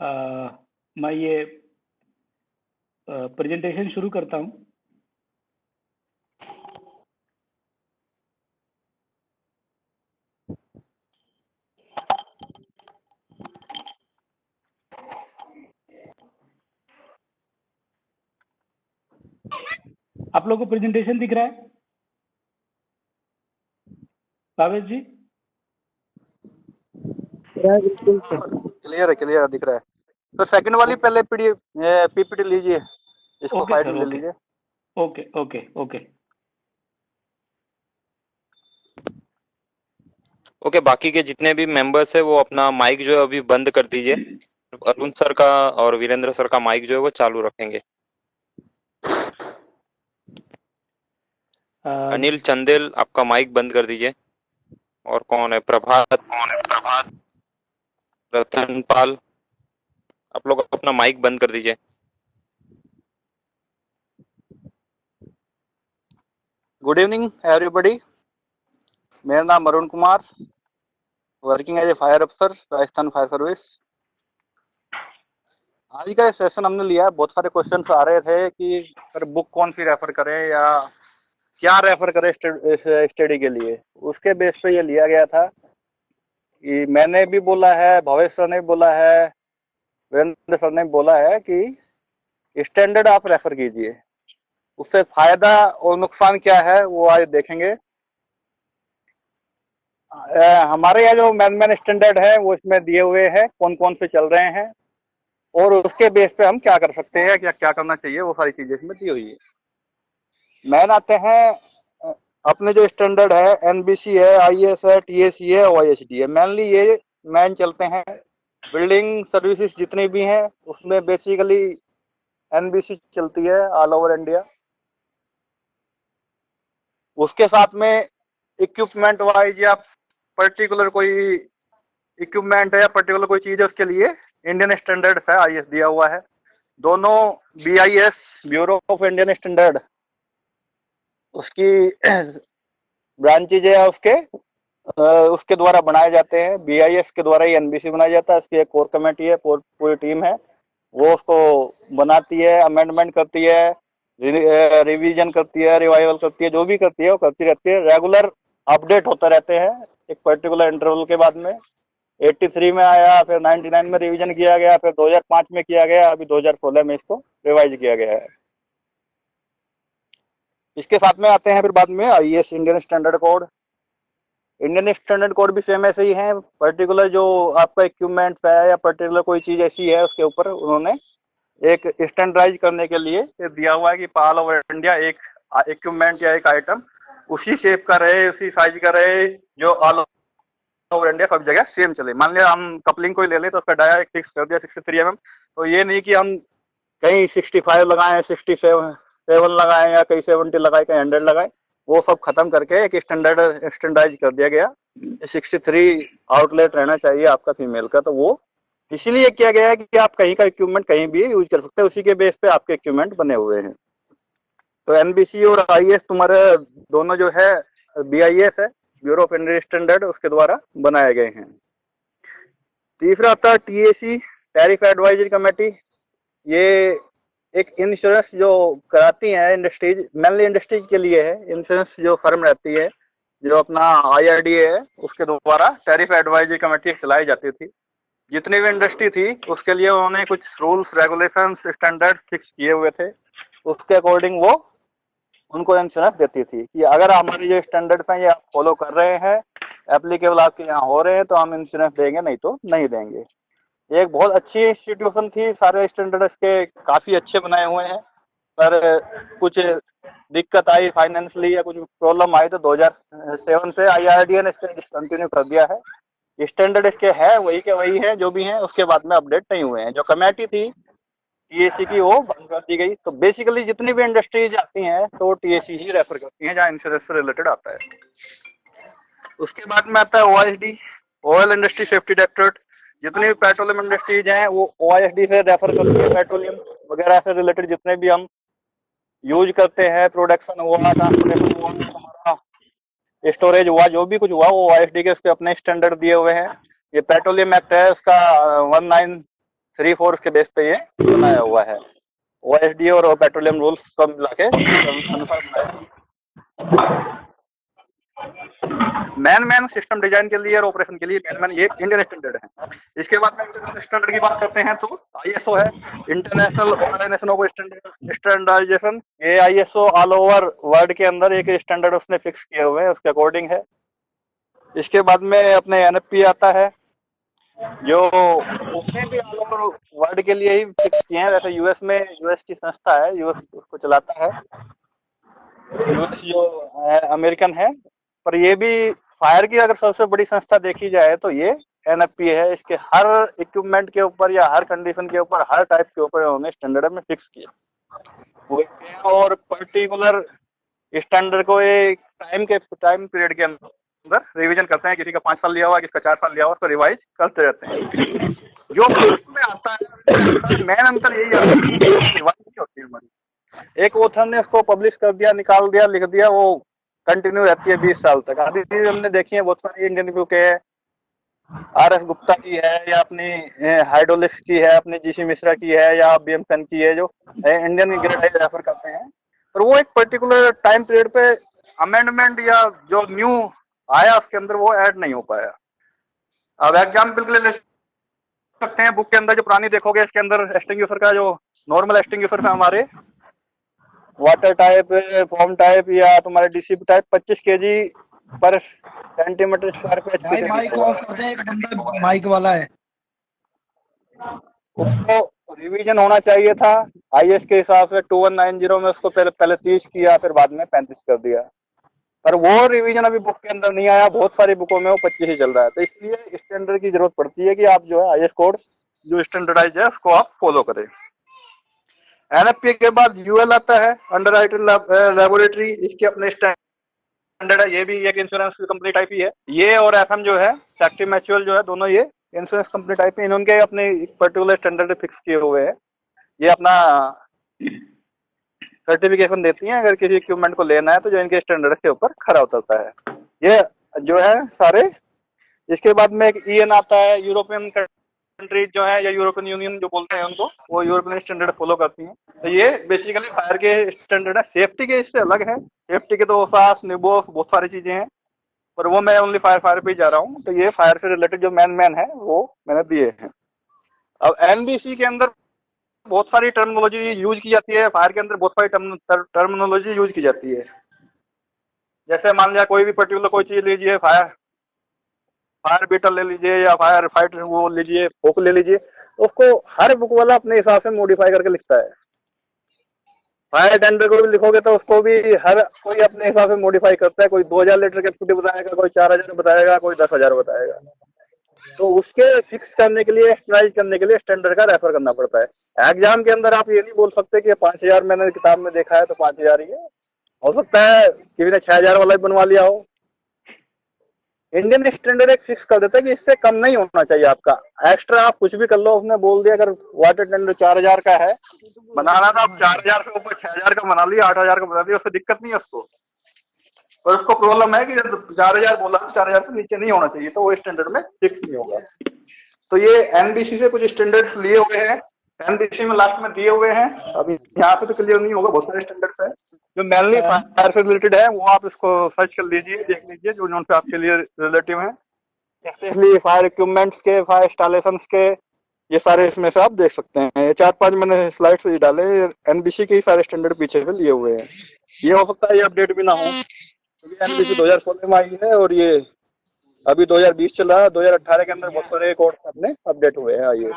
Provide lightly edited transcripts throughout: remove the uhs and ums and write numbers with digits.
अ, मैं ये प्रेजेंटेशन शुरू करता हूँ। आप लोगों को प्रेजेंटेशन दिख रहा है भावेश जी? बिल्कुल क्लियर दिख रहा है। तो सेकंड वाली पहले पीडीएफ पीपीटी लीजिए, इसको ओके साइड सर, में ले ओके लीजिए। ओके ओके ओके ओके, बाकी के जितने भी मेंबर्स है वो अपना माइक जो है अभी बंद कर दीजिए। अरुण सर का और वीरेंद्र सर का माइक जो है वो चालू रखेंगे। अनिल चंदेल, आपका माइक बंद कर दीजिए। और कौन है? प्रभात, रतन पाल, आप लोग अपना माइक बंद कर दीजिए। गुड इवनिंग एवरीबॉडी, मेरा नाम Arun Kumar, working as a fire अफसर, राजस्थान फायर सर्विस। आज का सेशन हमने लिया, बहुत सारे क्वेश्चन आ रहे थे कि सर बुक कौन सी रेफर करें या क्या रेफर करें स्टडी के लिए। उसके बेस पे ये लिया गया था कि मैंने भी बोला है, भवेश सर ने भी बोला है, वीरेंद्र सर ने भी बोला है कि स्टैंडर्ड आप रेफर कीजिए। उससे फायदा और नुकसान क्या है वो आज देखेंगे। हमारे यहाँ जो मैन स्टैंडर्ड है वो इसमें दिए हुए हैं, कौन कौन से चल रहे हैं और उसके बेस पे हम क्या कर सकते हैं, क्या क्या करना चाहिए, वो सारी चीजें इसमें दी हुई है। मैन आते हैं अपने जो स्टैंडर्ड है, एनबीसी है, आईएस है, टीएसी है, ओआईएसडी है। मेनली ये मैन चलते हैं। बिल्डिंग सर्विसेज जितनी भी हैं उसमें बेसिकली एनबीसी चलती है ऑल ओवर इंडिया। उसके साथ में इक्विपमेंट वाइज या पर्टिकुलर कोई इक्विपमेंट है या पर्टिकुलर कोई चीज है, उसके लिए इंडियन स्टैंडर्ड है, आईएस दिया हुआ है। दोनों BIS, bureau of Indian standard, उसकी ब्रांचेज है उसके द्वारा बनाए जाते हैं। बीआईएस के द्वारा ही एनबीसी बनाया जाता है। इसकी एक कोर कमेटी है, पूरी टीम है, वो उसको बनाती है, अमेंडमेंट करती है, रिवीजन करती है, रिवाइवल करती है, जो भी करती है वो करती रहती है। रेगुलर अपडेट होते रहते हैं एक पर्टिकुलर इंटरवल के बाद में। 83 में आया, फिर 99 में रिवीजन किया गया, फिर 2005 में किया गया, अभी 2016 में इसको रिवाइज किया गया है। इसके साथ में आते हैं फिर बाद में IAS, Indian standard code. Indian standard code भी सेम ऐसे ही है। पर्टिकुलर जो आपका इक्विपमेंट्स है या पर्टिकुलर कोई चीज ऐसी है उसके ऊपर उन्होंने एक स्टैंडर्डाइज करने के लिए दिया हुआ है कि ऑल ओवर इंडिया एक इक्विपमेंट या एक आइटम उसी शेप का रहे, उसी साइज का रहे, जो ऑल ओवर इंडिया सब जगह सेम चले। मान लिया हम कपलिंग को ही ले लें तो उसका डाया एक फिक्स कर दिया 63 mm, तो ये नहीं कि हम कहीं 65 लगाए, 67 लगाए, या कहीं 70 लगाए, कहीं 100 लगाए। वो सब खत्म करके एक स्टैंडर्डाइज कर दिया गया। 63 आउटलेट रहना चाहिए आपका फीमेल का। तो वो इसीलिए किया गया है कि आप कहीं का इक्विपमेंट कहीं भी यूज कर सकते हैं, उसी के बेस पे आपके इक्विपमेंट बने हुए हैं। तो एनबीसी और आईएस तुम्हारे दोनों जो है, बीआईएस है, ब्यूरो ऑफ इंडियन स्टैंडर्ड, उसके द्वारा बनाए गए हैं। तीसरा आता है टीएसी, टैरिफ एडवाइजरी कमेटी। ये एक इंश्योरेंस जो कराती है इंडस्ट्रीज, मेनली इंडस्ट्रीज के लिए है। इंश्योरेंस जो फर्म रहती है, जो अपना आईआरडीए है, उसके द्वारा टैरिफ एडवाइजरी कमेटी चलाई जाती थी। जितनी भी इंडस्ट्री थी उसके लिए उन्होंने कुछ रूल्स, रेगुलेशंस, स्टैंडर्ड फिक्स किए हुए थे। उसके अकॉर्डिंग वो उनको इंश्योरेंस देती थी कि अगर हमारी जो स्टैंडर्ड्स हैं ये आप फॉलो कर रहे हैं, एप्लीकेबल आपके यहाँ हो रहे हैं, तो हम इंश्योरेंस देंगे, नहीं तो नहीं देंगे। एक बहुत अच्छी इंस्टीट्यूशन थी, सारे स्टैंडर्ड्स के काफी अच्छे बनाए हुए हैं। पर कुछ दिक्कत आई फाइनेंशियली या कुछ प्रॉब्लम आई तो 2007 से आईआरडीए ने इसको डिसकंटिन्यू कर दिया है। स्टैंडर्ड इसके है वही के वही है जो भी है, उसके बाद में अपडेट नहीं हुए हैं। जो कमेटी थी टीएसी की वो बंद कर दी गई। तो बेसिकली जितनी भी इंडस्ट्रीज आती हैं तो टीएसी ही रेफर करती हैं जहाँ इंश्योरेंस से रिलेटेड आता है। उसके बाद में आता है ओआईएसडी, ऑयल इंडस्ट्री सेफ्टी डायरेक्टरेट। जितनी भी पेट्रोलियम इंडस्ट्रीज हैं वो ओआईएसडी से रेफर करती है। पेट्रोलियम वगैरह से रिलेटेड जितने भी हम यूज करते हैं, प्रोडक्शन हुआ, ट्रांसपोर्टेशन हुआ, हमारा स्टोरेज हुआ, जो भी कुछ हुआ, वो ओआईएसडी के उसके अपने स्टैंडर्ड दिए हुए हैं। ये पेट्रोलियम एक्ट है, उसका 3-4 के बेस पे ये बनाया हुआ है। OSD और पेट्रोलियम रूल्स सब मिला के अनुसार बनाया है। मैन सिस्टम डिजाइन के लिए और ऑपरेशन के लिए मैन ये इंडियन स्टैंडर्ड है। इसके बाद में इंटरनेशनल स्टैंडर्ड की बात करते हैं तो ISO है, इंटरनेशनल ऑर्गेनाइजेशन ऑफ स्टैंडर्डाइजेशन। ये ISO ऑल ओवर वर्ल्ड के अंदर एक स्टैंडर्ड उसने फिक्स किए हुए हैं, उसके अकॉर्डिंग है। इसके बाद में अपने NFP आता है, जो उसने भी ऑल ओवर वर्ल्ड के लिए ही फिक्स किए हैं। वैसे यूएस में यूएस की संस्था है, यूएस उसको चलाता है, यूएस जो अमेरिकन है। पर ये भी फायर की अगर सबसे बड़ी संस्था देखी जाए तो ये NFP है। इसके हर इक्विपमेंट के ऊपर या हर कंडीशन के ऊपर, हर टाइप के ऊपर उन्होंने स्टैंडर्ड में फिक्स किया। और पर्टिकुलर स्टैंडर्ड को एक टाइम पीरियड के अंदर रिवीजन करते हैं। किसी का 5 साल लिया हुआ, किसी का 4 साल लिया हुआ, उसको रिवाइज करते रहते हैं। जो में आता है मेन अंतर यही आता है, रिवाइज नहीं होती है हमारी। एक ऑथर ने उसको पब्लिश कर दिया, निकाल दिया, लिख दिया, वो कंटिन्यू रहती है 20 साल तक। अभी भी हमने देखी है बहुत सारी इंडियन बुक है, RS गुप्ता की है, या अपनी हाइड्रोलिक्स की है, अपनी GC मिश्रा की है, या BM की है, जो इंडियन ग्रेड रेफर करते हैं। पर वो एक पर्टिकुलर टाइम पीरियड पे अमेंडमेंट या जो न्यू आया उसके अंदर वो ऐड नहीं हो पाया। अब एग्जाम्पल के लिए ले सकते हैं, बुक के अंदर जो पुरानी देखोगे, इसके अंदर एक्सटिंग्विशर का जो नॉर्मल एक्सटिंग्विशर है हमारे, वाटर टाइप, फॉर्म टाइप, या तुम्हारे DCP टाइप 25 kg पर सेंटीमीटर स्क्वायर पे भाई माइक ऑफ कर दे, एक बंदा माइक वाला है। उसको रिवीजन होना चाहिए था IS के हिसाब से 2190 में। उसको पहले 30 किया, फिर बाद में 35 कर दिया। पर वो रिवीजन अभी बुक के अंदर नहीं आया। बहुत सारी बुकों में वो 25 ही चल रहा है। तो इसलिए स्टैंडर्ड की जरूरत पड़ती है कि आप जो है IS कोड जो स्टैंडर्डाइज है उसको आप फॉलो करें। NFP के बाद UL आता है, अंडरराइटिंग लेबोरेटरी। इसके अपने स्टैंडर्ड है, ये भी एक इंश्योरेंस कंपनी टाइप ही है। ये और FM जो है, सेफ्टी म्यूचुअल जो है, दोनों ये इंश्योरेंस कंपनी टाइप है। इन्होंने अपने पर्टिकुलर स्टैंडर्ड फिक्स किए हुए हैं। ये अपना सर्टिफिकेशन देती हैं अगर किसी इक्विपमेंट को लेना है तो, जो इनके स्टैंडर्ड के ऊपर खरा उतरता है। ये जो है सारे। इसके बाद में एक EN आता है, यूरोपियन कंट्रीज जो है, या यूरोपियन यूनियन जो बोलते हैं उनको, वो यूरोपियन स्टैंडर्ड फॉलो करती हैं। तो ये बेसिकली फायर के स्टैंडर्ड है। सेफ्टी के इससे अलग है। सेफ्टी के तो सास निबोस बहुत सारी चीजें हैं, पर वो मैं ओनली फायर पे ही जा रहा हूँ। तो ये फायर से रिलेटेड जो मैन है वो मैंने दिए हैं। अब NBC के अंदर बहुत सारी टर्मिनोलॉजी यूज की जाती है। फायर के अंदर बहुत सारी टर्मिनोलॉजी यूज की जाती है। जैसे मान लिया कोई भी पर्टिकुलर कोई चीज लीजिए, फायर बीटर ले लीजिए, या फायर फाइटर वो लीजिए, फोक ले लीजिए, उसको हर बुक वाला अपने हिसाब से मॉडिफाई करके लिखता है। फायर टेंडर को भी लिखोगे तो उसको भी हर कोई अपने हिसाब से मॉडिफाई करता है। कोई 2000 लीटर कैपेसिटी बताएगा, कोई 4000 बताएगा, कोई 10,000 बताएगा। तो उसके फिक्स करने के लिए, एक्सरसाइज करने के लिए स्टैंडर्ड का रेफर करना पड़ता है। एग्जाम के अंदर आप ये नहीं बोल सकते कि 5000 मैंने किताब में देखा है तो 5000 ही है। हो सकता है किसी ने 6000 वाला भी बनवा लिया हो। इंडियन स्टैंडर्ड एक फिक्स कर देता है कि इससे कम नहीं होना चाहिए आपका। एक्स्ट्रा आप कुछ भी कर लो। उसने बोल दिया अगर वाटर टेंडर 4000 का है बनाना, तो आप 4000 से ऊपर 6000 का बना लिया, 8000 का बना लिया, उससे दिक्कत नहीं है उसको। और उसको प्रॉब्लम है कि जब 4000 बोला तो 4000 से नीचे नहीं होना चाहिए, तो वो स्टैंडर्ड में फिक्स नहीं होगा। तो ये NBC से कुछ स्टैंडर्ड्स लिए हुए हैं, NBC में लास्ट में दिए हुए हैं। अभी यहाँ से तो क्लियर नहीं होगा, बहुत सारे स्टैंडर्ड्स हैं जो मेनली फायर से रिलेटेड है। वो आप इसको सर्च कर लीजिए, देख लीजिए जो नोन पे आपके लिए रिलेटिव है। स्पेशली फायर इक्विपमेंट्स के, फायर इंस्टॉलेशन के, ये सारे इसमें से आप देख सकते हैं। ये 4-5 मैंने स्लाइड्स ही डाले, NBC के ही सारे स्टैंडर्ड पीछे से लिए हुए हैं। ये हो सकता है ये अपडेट भी ना हो, क्योंकि NBC 2016 में आई है और ये अभी 2020 चल रहा है। 2018 के अंदर बहुत सारे कोड अपने अपडेट हुए हैं। आइए,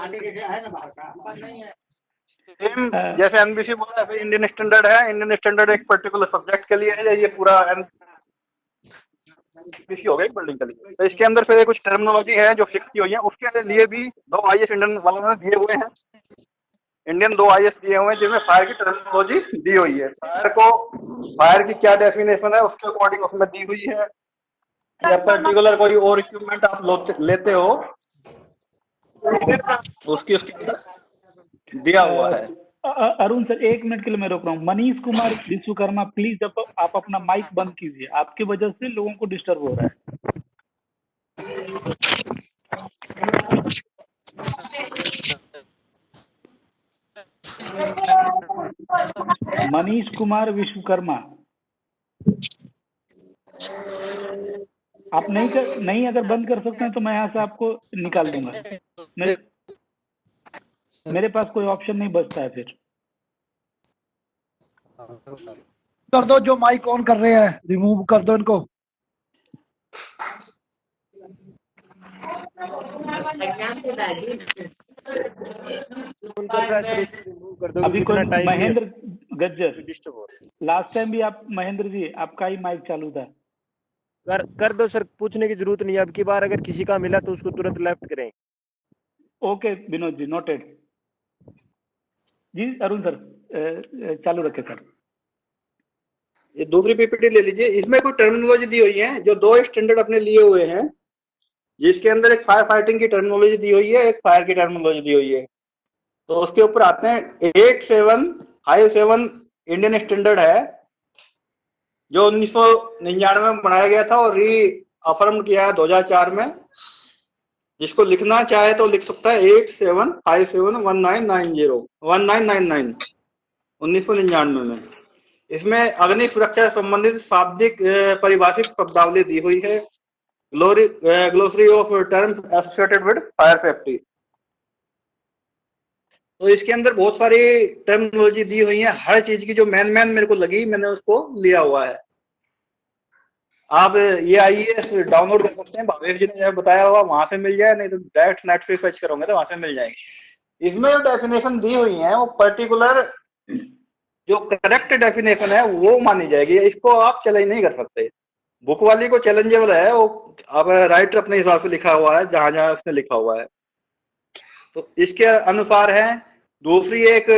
जैसे NBC बोला है, इंडियन स्टैंडर्ड है। इंडियन स्टैंडर्ड एक पर्टिकुलर सब्जेक्ट के लिए है। ये पूरा NBC हो गया एक बिल्डिंग के लिए। तो इसके अंदर फिर कुछ टर्मिनोलॉजी है जो फिक्स की हुई है। उसके लिए भी 2 IS इंडियन वालों ने दिए हुए हैं। इंडियन 2 IS दिए हुए हैं जिसमें फायर की टर्मिनोलॉजी दी हुई है। फायर की क्या डेफिनेशन है उसके अकॉर्डिंग उसमें दी हुई है। या पर्टिकुलर कोई और इक्विपमेंट आप लेते हो, उसकी दिया हुआ है। अरुण सर, 1 मिनट के लिए मैं रोक रहा हूँ। मनीष कुमार विश्वकर्मा, प्लीज आप अपना माइक बंद कीजिए। आपकी वजह से लोगों को डिस्टर्ब हो रहा है। मनीष कुमार विश्वकर्मा। आप नहीं अगर बंद कर सकते हैं तो मैं यहाँ से आपको निकाल दूंगा। मेरे पास कोई ऑप्शन नहीं बचता है फिर। कर दो, जो माइक ऑन कर रहे हैं रिमूव कर दो इनको। अभी कोई महेंद्र गज्जर, लास्ट टाइम भी आप महेंद्र जी आपका ही माइक चालू था। कर दो सर, पूछने की जरूरत नहीं है। अब की बार अगर किसी का मिला तो उसको तुरंत लेफ्ट करें। ओके विनोद जी, नोटेड जी। अरुण सर चालू रखे सर। ये दूसरी पीपीटी ले लीजिए, इसमें कोई टर्मिनोलॉजी दी हुई है जो दो स्टैंडर्ड अपने लिए हुए हैं, जिसके अंदर एक फायर फाइटिंग की टर्मिनोलॉजी दी हुई है, एक फायर की टर्मिनोलॉजी दी हुई है। तो उसके ऊपर आते हैं 8757 इंडियन स्टैंडर्ड है जो 1999 में बनाया गया था और री अफर्म किया है 2004 में। जिसको लिखना चाहे तो लिख सकता है 87571990 1999 1999 में। इसमें अग्नि सुरक्षा से संबंधित शाब्दिक परिभाषित शब्दावली दी हुई है, glossary of terms associated with fire safety. तो इसके अंदर बहुत सारी टर्मिनोलॉजी दी हुई है, हर चीज की जो मैन मेरे को लगी मैंने उसको लिया हुआ है। आप ये आईएएस डाउनलोड कर सकते हैं, भावेश जी ने जब बताया हुआ वहां से मिल जाए, नहीं तो डायरेक्ट नेट से सर्च करोगे तो वहां से मिल जाएगी। इसमें जो डेफिनेशन दी हुई है वो पर्टिकुलर जो करेक्ट डेफिनेशन है वो मानी जाएगी, इसको आप चैलेंज नहीं कर सकते। बुक वाली को चैलेंजेबल है, वो अब राइटर अपने हिसाब से लिखा हुआ है जहां जहां उसने लिखा हुआ है, तो इसके अनुसार है। दूसरी एक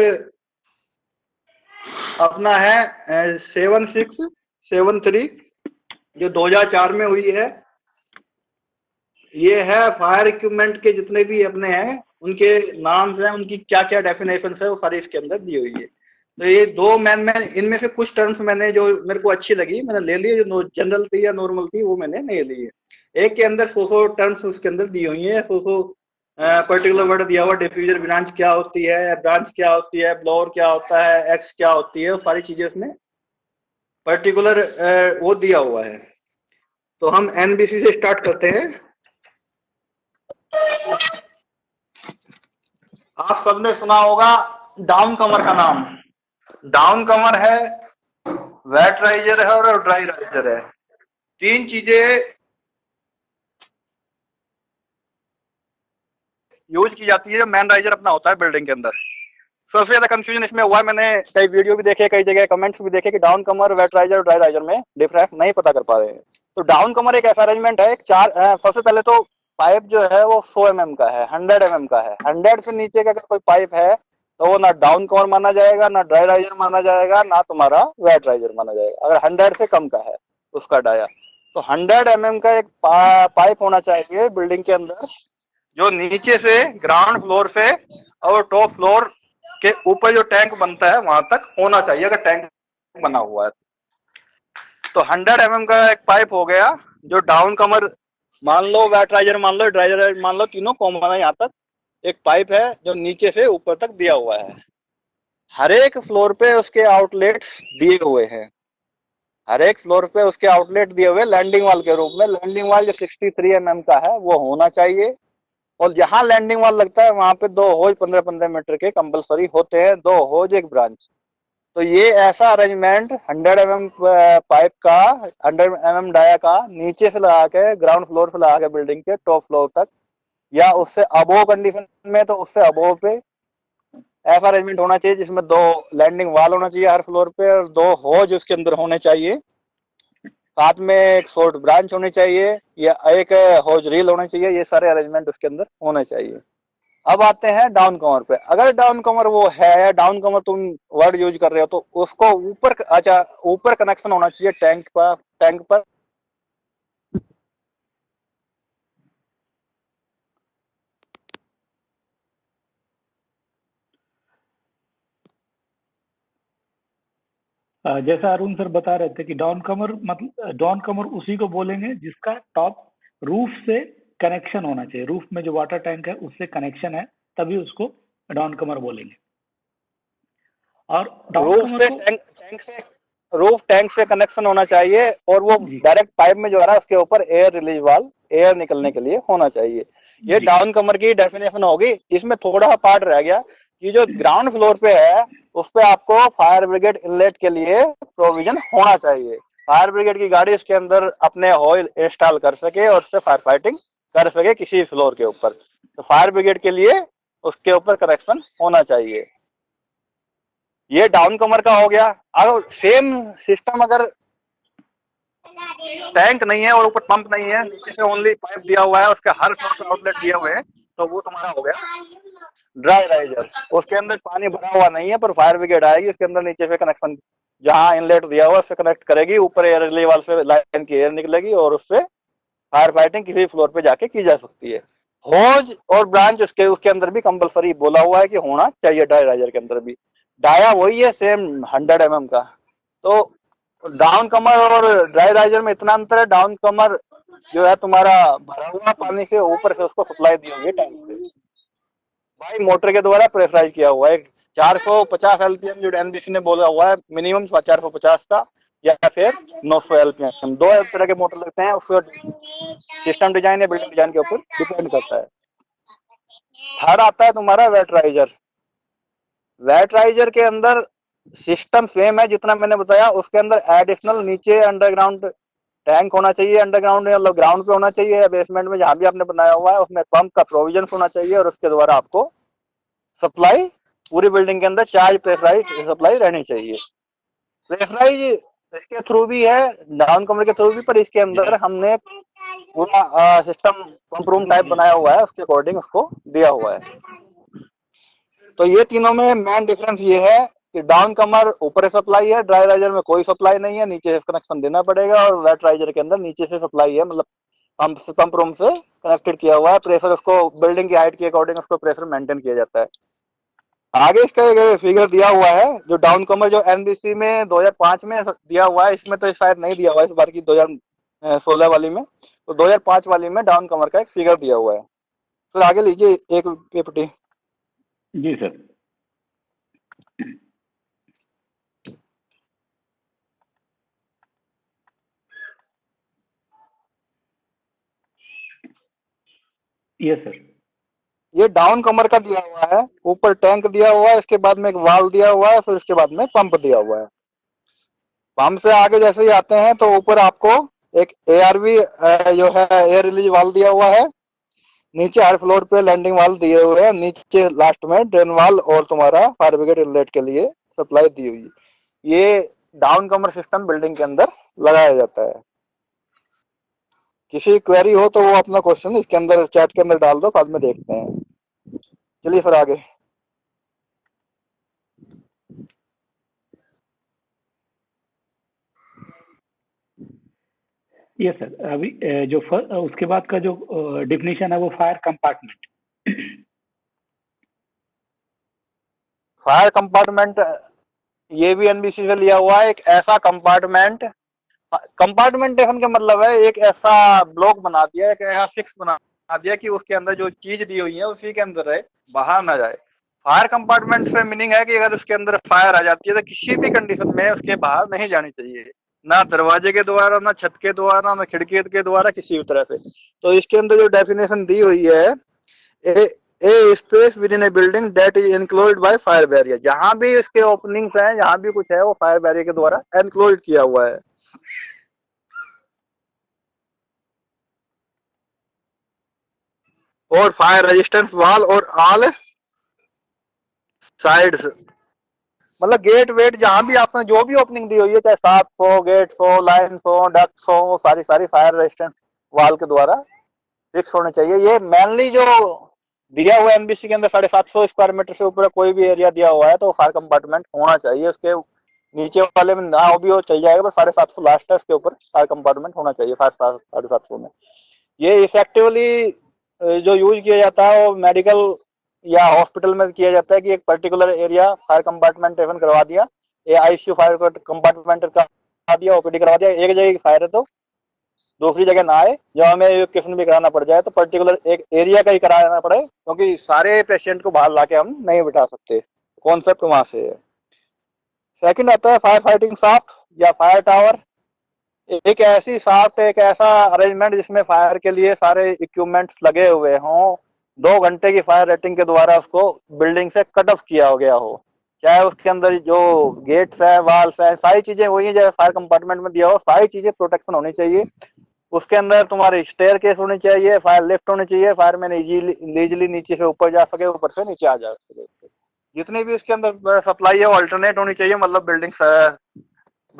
अपना है 7673 जो 2004 में हुई है। ये है फायर इक्विपमेंट के जितने भी अपने हैं उनके नाम हैं, उनकी क्या क्या डेफिनेशन है वो सारी इसके अंदर दी हुई है। तो ये दो मैन इनमें से कुछ टर्म्स मैंने जो मेरे को अच्छी लगी मैंने ले ली, जो जनरल थी या नॉर्मल थी वो मैंने नहीं ली है। एक के अंदर 100 टर्म्स उसके अंदर दी हुई है, 100 पर्टिकुलर वर्ड दिया हुआ, डिफ्यूजर ब्रांच क्या होती है, ब्रांच क्या होती है, ब्लोअर क्या होता है, एक्स क्या होती है, वो सारी चीजें उसमें पर्टिकुलर वो दिया हुआ है। तो हम एनबीसी से स्टार्ट करते हैं। आप सबने सुना होगा डाउन कमर का नाम। डाउन कमर है, वेट राइजर है और ड्राई राइजर है। तीन चीजें यूज की जाती है। मैन राइजर अपना होता है बिल्डिंग के अंदर। सबसे ज्यादा कंफ्यूजन इसमें हुआ है, मैंने कई वीडियो भी देखे, कई जगह कमेंट्स भी देखे कि डाउन कमर, वेट राइजर और ड्राई राइजर में डिफरेंस नहीं पता कर पा रहे हैं। तो डाउन कमर एक ऐसा अरेंजमेंट है, सबसे पहले तो पाइप जो है वो 100 mm का है, 100 mm का है। 100 से नीचे का अगर कोई पाइप है तो वो ना डाउन कमर माना जाएगा, ना ड्राई राइजर माना जाएगा, ना तुम्हारा वेट राइजर माना जाएगा। अगर 100 से कम का है उसका डाया, तो 100 mm का एक पाइप होना चाहिए बिल्डिंग के अंदर, जो नीचे से ग्राउंड फ्लोर से और टॉप फ्लोर के ऊपर जो टैंक बनता है वहां तक होना चाहिए, अगर टैंक बना हुआ है तो। 100 mm का एक पाइप हो गया जो डाउन कमर मान लो, वेट राइजर मान लो, ड्राई राइजर मान लो, तीनों कॉमन है। यहाँ तक एक पाइप है जो नीचे से ऊपर तक दिया हुआ है। हर एक फ्लोर पे उसके आउटलेट दिए हुए हैं, हर एक फ्लोर पे उसके आउटलेट दिए हुए लैंडिंग वाल के रूप में। लैंडिंग वाल जो 63 mm का है वो होना चाहिए, और जहां लैंडिंग वाल लगता है वहां पे 2 होज 15-15 मीटर के कंपलसरी होते हैं, 2 होज 1 ब्रांच। तो ये ऐसा अरेंजमेंट 100 mm पाइप का, 100 mm डाया का नीचे से लगा के, ग्राउंड फ्लोर से लगा के बिल्डिंग के टॉप फ्लोर तक, या उससे अबोव कंडीशन में तो उससे अबोव पे ऐसा अरेंजमेंट होना चाहिए जिसमें 2 लैंडिंग वाल होना चाहिए हर फ्लोर पे और 2 होज उसके अंदर होने चाहिए। साथ में एक शॉर्ट ब्रांच होनी चाहिए या एक होज रील होना चाहिए। ये सारे अरेंजमेंट उसके अंदर होने चाहिए। अब आते हैं डाउन कमर पे। अगर डाउन कमर वो है, डाउन कमर तुम वर्ड यूज कर रहे हो, तो उसको ऊपर, अच्छा ऊपर कनेक्शन होना चाहिए टैंक पर। जैसा अरुण सर बता रहे थे कि डाउन कमर मतलब, डाउन कमर उसी को बोलेंगे जिसका टॉप रूफ से कनेक्शन होना चाहिए। रूफ में जो वाटर टैंक है उससे कनेक्शन है, तभी उसको डाउन कमर बोलेंगे। और डाउन रूफ कमर से को टैंक से कनेक्शन होना चाहिए और वो जी डायरेक्ट पाइप में जो है ना उसके ऊपर एयर रिलीज वाल्व, एयर निकलने के लिए होना चाहिए। ये जी डाउन कमर की डेफिनेशन होगी। इसमें थोड़ा सा पार्ट रह गया कि जो ग्राउंड फ्लोर पे है उस पे आपको फायर ब्रिगेड इनलेट के लिए प्रोविजन होना चाहिए। फायर ब्रिगेड की गाड़ी उसके अंदर अपने ऑयल इंस्टॉल कर सके और उससे फायर फाइटिंग कर सके किसी फ्लोर के ऊपर। तो फायर ब्रिगेड के लिए उसके ऊपर कनेक्शन होना चाहिए। ये डाउन कमर का हो गया। अगर सेम सिस्टम अगर टैंक नहीं है और ऊपर पंप नहीं है, नीचे से ओनली पाइप दिया हुआ है, उसके हर फ्लोर पे आउटलेट दिए हुए हैं, तो वो तुम्हारा हो गया ड्राई राइजर। उसके अंदर पानी भरा हुआ नहीं है पर फायर ब्रिगेड आएगी, उसके अंदर नीचे से कनेक्शन जहां इनलेट दिया हुआ उससे कनेक्ट करेगी, ऊपर एयर रिलीज वाल्व से लाइन की एयर निकलेगी और उससे फायर फाइटिंग किसी फ्लोर पे जाके की जा सकती है। होज और ब्रांच उसके उसके अंदर भी कंपलसरी बोला हुआ है कि होना चाहिए। ड्राई राइजर के अंदर भी डाया वही है सेम 100 mm का। तो डाउन कमर और ड्राई राइजर में इतना अंतर है, डाउन कमर जो है तुम्हारा भरा हुआ पानी से ऊपर से उसको सप्लाई दी हुई है टैंक से, भाई मोटर के द्वारा प्रेशराइज किया हुआ है। 450 एलपीएम जो एनबीसी ने बोला हुआ है मिनिमम 450 का, या फिर 900 एलपीएम, दो तरह के मोटर लगते हैं। उसको सिस्टम डिजाइन या बिल्डिंग डिजाइन के ऊपर डिपेंड करता है। थर्ड आता है तुम्हारा वेटराइजर। वेटराइजर के अंदर सिस्टम सेम है जितना मैंने बताया, उसके अंदर एडिशनल नीचे अंडरग्राउंड टैंक होना चाहिए, अंडरग्राउंड मतलब ग्राउंड पे होना चाहिए या बेसमेंट में जहां भी आपने बनाया हुआ है, उसमें पंप का प्रोविजन होना चाहिए और उसके द्वारा आपको सप्लाई पूरी बिल्डिंग के अंदर चार्ज प्रेशराइज सप्लाई रहनी चाहिए। प्रेशराइज इसके थ्रू भी है, डाउन कमर के थ्रू भी, पर इसके अंदर हमने पूरा सिस्टम पंप रूम टाइप बनाया हुआ है, उसके अकॉर्डिंग उसको दिया हुआ है। तो ये तीनों में मेन डिफरेंस ये है कि डाउन कमर ऊपर सप्लाई है, ड्राई राइजर में कोई सप्लाई नहीं है, नीचे से कनेक्शन देना पड़ेगा, और वेट राइजर के अंदर नीचे से सप्लाई है, मतलब पंप रूम से कनेक्टेड किया हुआ है। प्रेशर उसको बिल्डिंग की हाइट के अकॉर्डिंग उसको प्रेशर मेंटेन किया जाता है। आगे इसका फिगर दिया हुआ है जो डाउन कमर जो एनबीसी में 2005 में दिया हुआ है, इसमें तो शायद नहीं दिया हुआ है इस बार की 2016 वाली में, तो 2005 वाली में डाउन कमर का एक फिगर दिया हुआ है। फिर आगे लीजिए एक पीपीटी। जी सर। Yes sir. ये डाउन कमर का दिया हुआ है, ऊपर टैंक दिया हुआ है, इसके बाद में एक वाल्व दिया हुआ है, फिर उसके बाद में पंप दिया हुआ है। पंप से आगे जैसे ही आते हैं तो ऊपर आपको एक एआरवी जो है एयर रिलीज वाल्व दिया हुआ है, नीचे हर फ्लोर पे लैंडिंग वाल्व दिए हुए हैं, नीचे लास्ट में ड्रेन वाल्व और तुम्हारा फायर ब्रिगेड इनलेट के लिए सप्लाई दी हुई है। ये डाउन कमर सिस्टम बिल्डिंग के अंदर लगाया जाता है। किसी क्वेरी हो तो वो अपना क्वेश्चन इसके अंदर चैट के अंदर डाल दो, बाद में देखते हैं। चलिए फिर आगे। Yes sir. अभी जो उसके बाद का जो डिफिनीशन है वो फायर कंपार्टमेंट। फायर कंपार्टमेंट ये भी एनबीसी से लिया हुआ है। एक ऐसा कंपार्टमेंट, कंपार्टमेंटेशन का मतलब है एक ऐसा ब्लॉक बना दिया, एक ऐसा फिक्स बना दिया कि उसके अंदर जो चीज दी हुई है उसी के अंदर रहे, बाहर ना जाए। फायर कंपार्टमेंट से मीनिंग है कि अगर उसके अंदर फायर आ जाती है तो किसी भी कंडीशन में उसके बाहर नहीं जानी चाहिए, ना दरवाजे के द्वारा, ना छत के द्वारा, ना खिड़की के द्वारा, किसी भी तरह से। तो इसके अंदर जो डेफिनेशन दी हुई है, a space within a building that is enclosed by fire barrier, जहां भी इसके ओपनिंग्स हैं, जहां भी कुछ है वो फायर बैरियर के द्वारा एनक्लोज किया हुआ है। और फायर रेजिस्टेंस वॉल और ऑल साइड्स, मतलब गेट वेट जहां भी आपने जो भी ओपनिंग दी हुई है, चाहे 700 गेट्स हो, लाइन्स हो, डक्ट्स हो, सारी फायर रेजिस्टेंस वॉल के द्वारा फिक्स होने चाहिए। ये मेनली जो दिया हुआ एनबीसी के अंदर 750 स्क्वायर मीटर से ऊपर कोई भी एरिया दिया हुआ है तो फायर कंपार्टमेंट होना चाहिए। उसके नीचे वाले में ना हो भी हो चल जाएगा, बस 750 लास्ट है, उसके ऊपर फायर कंपार्टमेंट होना चाहिए 750 में। ये इफेक्टिवली जो यूज किया जाता है वो मेडिकल या हॉस्पिटल में किया जाता है कि एक पर्टिकुलर एरिया फायर कंपार्टमेंटेशन करवा दिया, ये आईसीयू फायर कंपार्टमेंट करवा दिया, ओपीडी करवा दिया। एक जगह फायर है तो दूसरी जगह ना आए, जब हमें इवैक्यूएशन भी कराना पड़ जाए तो पर्टिकुलर एक एरिया का ही कराना पड़े, क्योंकि सारे पेशेंट को बाहर लाके हम नहीं बिठा सकते। कॉन्सेप्ट वहां से है। सेकंड आता है फायर फाइटिंग शाफ्ट या फायर टावर। एक ऐसी शाफ्ट, एक ऐसा अरेंजमेंट जिसमें फायर के लिए सारे इक्विपमेंट्स लगे हुए हों, 2 घंटे की फायर रेटिंग के द्वारा उसको बिल्डिंग से कट ऑफ किया गया हो, चाहे उसके अंदर जो गेट्स है, वाल्स है, सारी चीजें वही है जैसे फायर कंपार्टमेंट में दिया हो, सारी चीजें प्रोटेक्शन होनी चाहिए। उसके अंदर तुम्हारी स्टेयर केस होनी चाहिए, फायर लिफ्ट होनी चाहिए, फायरमैन इजीली नीचे से ऊपर जा सके, ऊपर से नीचे आ जा सके। जितनी भी इसके अंदर सप्लाई है वो अल्टरनेट होनी चाहिए, मतलब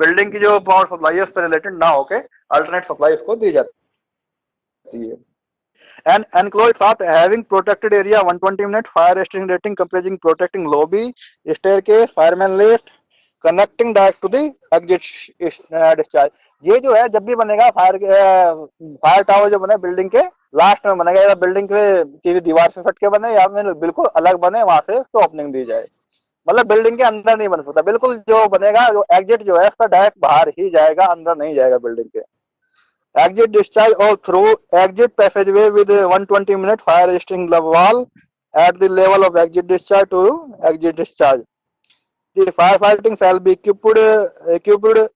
बिल्डिंग की जो पावर सप्लाई है उससे रिलेटेड ना होके अल्टरनेट सप्लाई उसको दी जाती है। An enclosed shaft having protected area 120 minutes, fire extinguishing comprising protecting lobby, staircase, fireman lift, connecting direct to the exit discharge. ये जो है जब भी बनेगा फायर टावर जो बने बिल्डिंग के लास्ट में बनेगा, या बिल्डिंग की दीवार से सट के बने या फिर बिल्कुल अलग बने, वहां से उसको ओपनिंग दी जाए। मतलब बिल्डिंग के अंदर नहीं बन सकता, बिल्कुल जो बनेगा जो एग्जिट जो है उसका डायरेक्ट बाहर ही जाएगा, अंदर नहीं जाएगा बिल्डिंग के। Exit discharge or through exit passageway with 120 minute fire resisting the wall at the level of exit discharge to exit discharge. The firefighting shall be equipped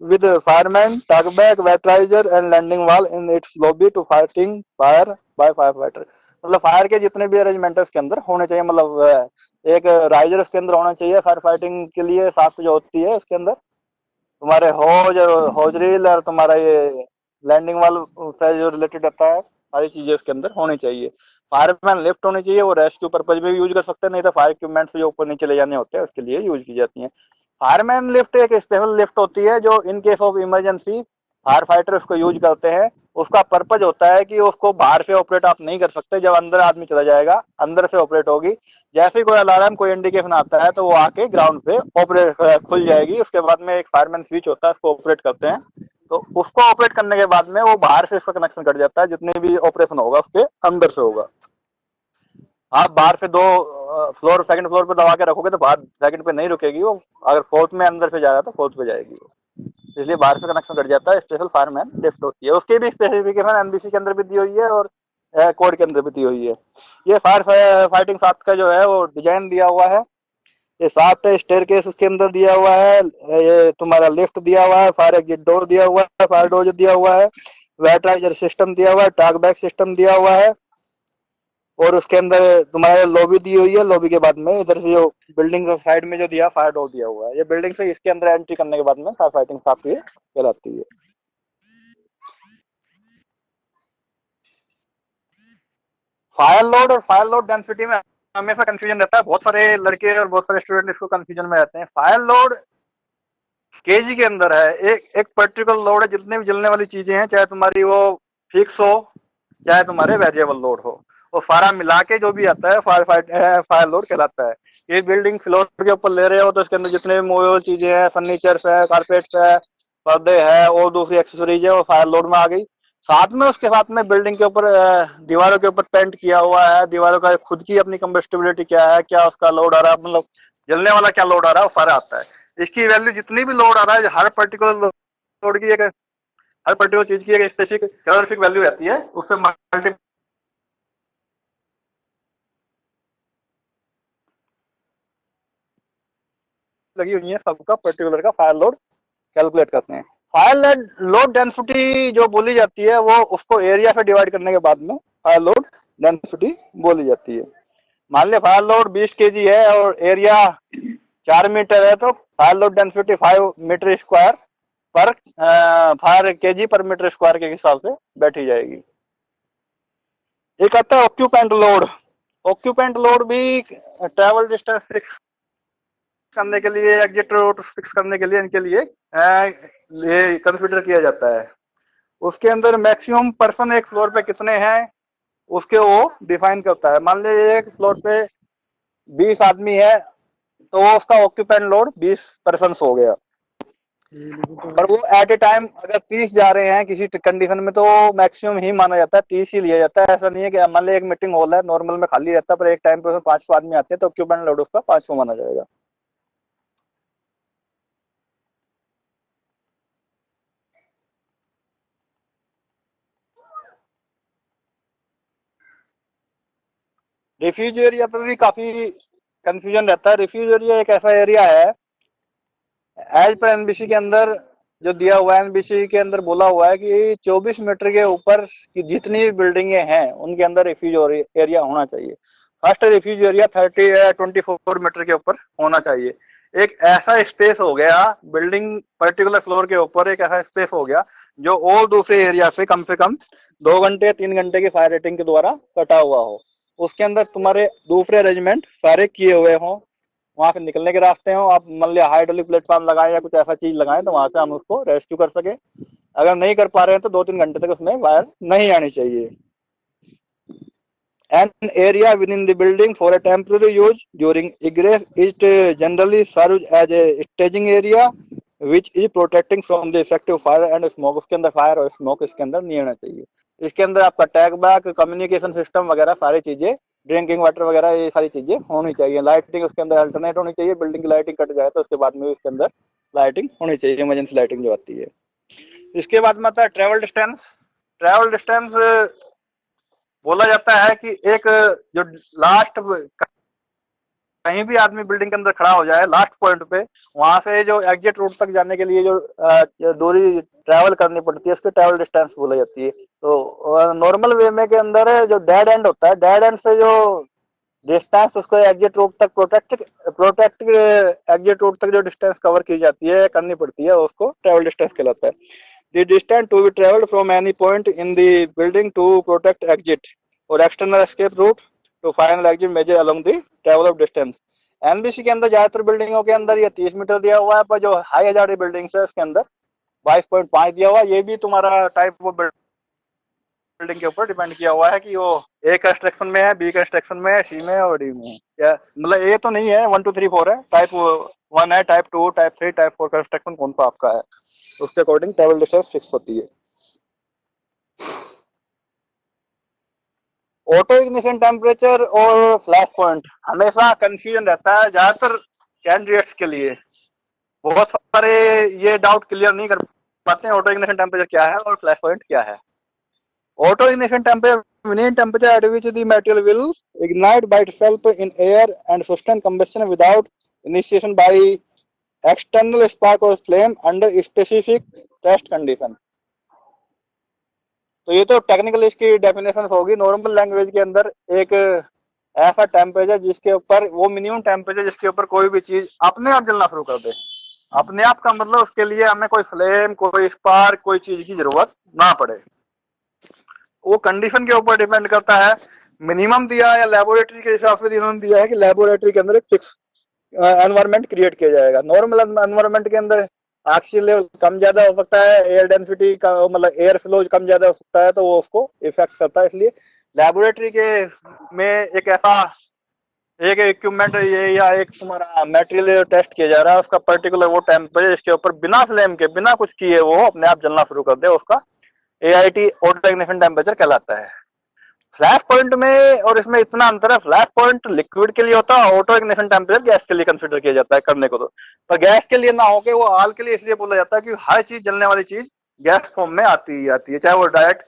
with fireman, tugback, wetrizer and landing wall in its lobby to fighting fire by firefighter. मतलब fire के जितने भी arrangement है उसके अंदर होने चाहिए, मतलब एक राइजर उसके अंदर होना चाहिए फायर फाइटिंग के लिए, साथ जो होती है उसके अंदर तुम्हारे होज रील और तुम्हारा ये लैंडिंग वाल से जो रिलेटेड रहता है, सारी चीजें उसके अंदर होनी चाहिए। फायरमैन लिफ्ट होनी चाहिए, वो रेस्क्यू पर्पज में भी यूज कर सकते हैं, नहीं तो फायर इक्विपमेंट जो ऊपर नीचे ले जाने होते हैं उसके लिए यूज की जाती है। फायरमैन लिफ्ट एक स्पेशल लिफ्ट होती है जो in case of emergency fire fighter उसको यूज करते हैं। उसका पर्पज होता है कि उसको बाहर से ऑपरेट आप नहीं कर सकते, जब अंदर आदमी चला जाएगा अंदर से ऑपरेट होगी, जैसे कोई अलार्म कोई इंडिकेशन आता है तो वो आके ग्राउंड पे ऑपरेट खुल जाएगी। उसके बाद में एक फायरमैन स्विच होता है, उसको ऑपरेट करते हैं, तो उसको ऑपरेट करने के बाद में वो बाहर से इसका कनेक्शन कट जाता है, जितने भी ऑपरेशन होगा उसके अंदर से होगा। आप बाहर से दो फ्लोर सेकंड फ्लोर पे दबा के रखोगे तो बाहर सेकंड पे नहीं रुकेगी वो, अगर फोर्थ में अंदर से जा रहा है तो फोर्थ पे जाएगी वो, इसलिए बाहर से कनेक्शन कट जाता है। स्पेशल फायरमैन लिफ्ट होती है, उसकी भी स्पेसिफिकेशन एनबीसी के अंदर भी दी हुई है और कोड के अंदर भी दी हुई है। ये फायर फाइटिंग शाफ्ट का जो है वो डिजाइन दिया हुआ है, ये शाफ्ट है, स्टेयरकेस उसके अंदर दिया हुआ है, ये तुम्हारा लिफ्ट दिया हुआ है, फायर एग्जिट डोर दिया हुआ है, फायर डोर दिया हुआ है, वेटराइजर सिस्टम दिया हुआ है, टॉक बैक सिस्टम दिया हुआ है, और उसके अंदर तुम्हारा लॉबी दी हुई है। लॉबी के बाद में इधर से जो बिल्डिंग साइड में जो दिया फायर डोर दिया हुआ है, ये बिल्डिंग से इसके अंदर एंट्री करने के बाद में फायर फाइटिंग शाफ्ट ये कहलाती है। फायर लोड और फायर लोड डेंसिटी में हमेशा कंफ्यूजन रहता है, बहुत सारे लड़के और बहुत सारे स्टूडेंट इसको कंफ्यूजन में रहते हैं। फायर लोड केजी के अंदर है, एक पर्टिकुलर लोड है, जितने भी जलने वाली चीजें हैं, चाहे तुम्हारी वो फिक्स हो चाहे तुम्हारे वेरिएबल लोड हो, वो सारा मिला के जो भी आता है फायर लोड कहलाता है। ये बिल्डिंग फ्लोर के ऊपर ले रहे हो तो इसके अंदर जितने भी मूवेबल चीजें हैं, फर्नीचर है, कारपेट्स है, पर्दे है और दूसरी एक्सेसरीज है, वो फायर लोड में आ गई। साथ में उसके साथ में बिल्डिंग के ऊपर दीवारों के ऊपर पेंट किया हुआ है, दीवारों का खुद की अपनी कंबस्टिबिलिटी क्या है, क्या उसका लोड आ रहा है, मतलब जलने वाला क्या लोड आ रहा है, वो सारा आता है। इसकी वैल्यू जितनी भी लोड आ रहा है, हर पर्टिकुलर लोड की एक, हर पर्टिकुलर चीज की एक स्पेसिफिक कैलोरीफिक वैल्यू रहती है, उससे मल्टी लगी हुई है, सबका पर्टिकुलर का फायर लोड कैलकुलेट करते हैं। फायर लोड डेंसिटी जो बोली जाती है वो उसको एरिया से डिवाइड करने के बाद में फायर लोड डेंसिटी बोली जाती है। मान लिया फायर लोड 20 केजी है और एरिया 4 मीटर है, तो fire load density 5 metre square पर फायर केजी पर मीटर स्क्वायर के हिसाब से बैठी जाएगी। एक आता है ऑक्यूपेंट लोड। ऑक्यूपेंट लोड भी ट्रेवल डिस्टेंस फिक्स करने के लिए, एग्जिट रूट फिक्स करने के लिए, इनके लिए ये कंसीडर किया जाता है। उसके अंदर मैक्सिमम पर्सन एक फ्लोर पे कितने हैं उसके वो डिफाइन करता है। मान लीजिए एक फ्लोर पे 20 आदमी है तो वो उसका ऑक्यूपेंट लोड 20 पर्सन हो गया, पर वो एट ए टाइम अगर 30 जा रहे हैं किसी कंडीशन में तो मैक्सिमम ही माना जाता है, 30 ही लिया जाता है। ऐसा नहीं है कि मान लीजिए एक मीटिंग हॉल है, नॉर्मल में खाली रहता है, पर एक टाइम पे उसमें 500 आदमी आते हैं तो ऑक्यूपेंट लोड उसका 500 माना जाएगा। रिफ्यूज एरिया पर भी काफी कंफ्यूजन रहता है। रिफ्यूज एरिया एक ऐसा एरिया है एज पर एनबीसी के अंदर जो दिया हुआ है, एनबीसी के अंदर बोला हुआ है कि 24 मीटर के ऊपर की जितनी भी बिल्डिंगें हैं उनके अंदर रिफ्यूज एरिया होना चाहिए। फर्स्ट रिफ्यूज एरिया 24 मीटर के ऊपर होना चाहिए। एक ऐसा स्पेस हो गया बिल्डिंग पर्टिकुलर फ्लोर के ऊपर, एक ऐसा स्पेस हो गया जो और दूसरे एरिया से कम 2 घंटे 3 घंटे की फायर रेटिंग के द्वारा कटा हुआ हो। उसके अंदर तुम्हारे दूसरे अरेंजमेंट सारे किए हुए हों, वहां से निकलने के रास्ते हो, आप मान लिया हाइड्रोलिक प्लेटफॉर्म लगाएं या कुछ ऐसा चीज लगाएं तो वहां से हम उसको रेस्क्यू कर सके। अगर नहीं कर पा रहे हैं तो 2-3 घंटे तक उसमें वायर नहीं आनी चाहिए। An area within the building for a temporary use during egress is generally served as a staging area which is protecting from the effective fire and smoke। उसके अंदर फायर और स्मोक इसके अंदर नहीं आना चाहिए। इसके अंदर आपका टैग बैक, कम्युनिकेशन सिस्टम वगैरह सारी चीजें, ड्रिंकिंग वाटर वगैरह ये सारी चीजें होनी चाहिए। लाइटिंग उसके अंदर अल्टरनेट होनी चाहिए। बिल्डिंग की लाइटिंग कट जाए तो उसके बाद में इसके अंदर लाइटिंग होनी चाहिए, इमरजेंसी लाइटिंग जो आती है। इसके बाद में आता है ट्रेवल डिस्टेंस। ट्रेवल डिस्टेंस बोला जाता है कि एक जो लास्ट कहीं भी आदमी बिल्डिंग के अंदर खड़ा हो जाए लास्ट पॉइंट पे, वहां से जो एग्जिट रूट तक जाने के लिए जो दूरी ट्रैवल करनी पड़ती है उसकी ट्रैवल डिस्टेंस बोली जाती है। तो नॉर्मल वे में के अंदर जो डेड एंड होता है, डेड एंड से जो डिस्टेंस उसको एग्जिट रूट तक प्रोटेक्ट एग्जिट रूट तक जो डिस्टेंस कवर की जाती है, करनी पड़ती है, उसको ट्रैवल डिस्टेंस कहलाता है। The distance to be travelled from any point in the building to protect exit और external escape route to final exit major along the travel of distance. NBC के अंदर ज्यादातर बिल्डिंगों के अंदर ये 30 मीटर दिया हुआ है, पर जो हाई हजारी बिल्डिंग्स है उसके अंदर 22.5 दिया हुआ है। ये भी तुम्हारा टाइप ऑफ बिल्डिंग के ऊपर डिपेंड किया हुआ है कि वो ए कंस्ट्रक्शन में है, बी कंस्ट्रक्शन में है, सी में है और डी में है। या मतलब ए तो नहीं है, 1 2 3 4 है, टाइप 1 है, टाइप 2, टाइप 3, टाइप 4 कंस्ट्रक्शन कौन सा आपका है, उसके अकॉर्डिंग ट्रैवल डिस्टेंस फिक्स होती है। ऑटो इग्निशन टेम्परेचर और फ्लैश पॉइंट हमेशा कंफ्यूजन रहता है ज्यादातर कैंडिडेट्स के लिए। बहुत सारे ये डाउट क्लियर नहीं कर पाते हैं ऑटो इग्निशन टेम्परेचर क्या है और फ्लैश पॉइंट क्या है। Auto ignition temperature at which the material will ignite by itself in air and sustain combustion without initiation by external spark or flame under specific test condition। तो ये तो technical इसकी definition होगी। Normal language के अंदर एक ऐसा temperature जिसके ऊपर, वो मिनिमम टेम्परेचर जिसके ऊपर कोई भी चीज अपने आप जलना शुरू कर दे। अपने आप का मतलब उसके लिए हमें कोई फ्लेम, कोई स्पार्क, कोई चीज की जरूरत ना पड़े। वो कंडीशन के ऊपर डिपेंड करता है। मिनिमम दिया या लेबोरेटरी के हिसाब से इन्होंने दिया है कि लेबोरेटरी के अंदर एक फिक्स एनवायरनमेंट क्रिएट किया जाएगा। नॉर्मल एनवायरनमेंट के अंदर ऑक्सीजन लेवल कम ज्यादा हो सकता है, एयर डेंसिटी का मतलब एयर फ्लो कम ज्यादा हो सकता है, तो वो उसको इफेक्ट करता है। इसलिए लेबोरेटरी के में एक ऐसा एक इक्विपमेंट ये या एक तुम्हारा मटेरियल टेस्ट किया जा रहा है, उसका पर्टिकुलर वो टेम्परेचर इसके ऊपर बिना फ्लेम के, बिना कुछ किए वो अपने आप जलना शुरू कर दे, उसका AIT ऑटो इग्निशन टेम्परेचर कहलाता है। फ्लैश पॉइंट में और इसमें इतना अंतर है, फ्लैश पॉइंट लिक्विड के लिए होता है, ऑटो इग्निशन टेम्परेचर गैस के लिए कंसीडर किया जाता है करने को। तो पर गैस के लिए ना होके वो ऑल के लिए इसलिए बोला जाता है कि हर चीज जलने वाली चीज गैस फॉर्म में आती ही आती है, चाहे वो डायरेक्ट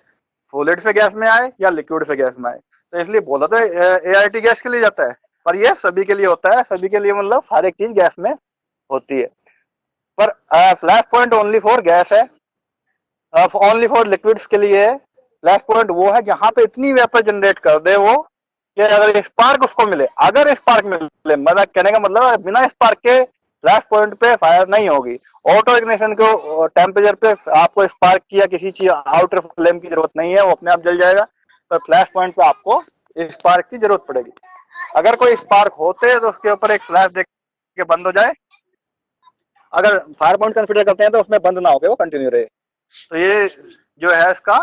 सॉलिड से गैस में आए या लिक्विड से गैस में आए। तो इसलिए बोला तो AIT गैस के लिए जाता है, पर ये सभी के लिए होता है। सभी के लिए मतलब हर एक चीज गैस में होती है। पर flash point only for gas है, ओनली फॉर लिक्विड्स के लिए है। फ्लैश पॉइंट वो है जहां पे इतनी वेपर जनरेट कर दे वो कि अगर स्पार्क उसको मिले, अगर स्पार्क मिले, मतलब कहने का मतलब है बिना स्पार्क के फ्लैश पॉइंट पे फायर नहीं होगी। ऑटो इग्निशन को टेम्परेचर पे आपको स्पार्क की या किसी चीज आउटर फ्लेम की जरूरत नहीं है, वो अपने आप जल जाएगा। पर फ्लैश पॉइंट पे आपको स्पार्क की जरूरत पड़ेगी। अगर कोई स्पार्क होते तो उसके ऊपर एक फ्लैश देख के बंद हो जाए। अगर फायर पॉइंट कंसिडर करते हैं तो उसमें बंद ना हो के वो कंटिन्यू रहे। तो ये जो है इसका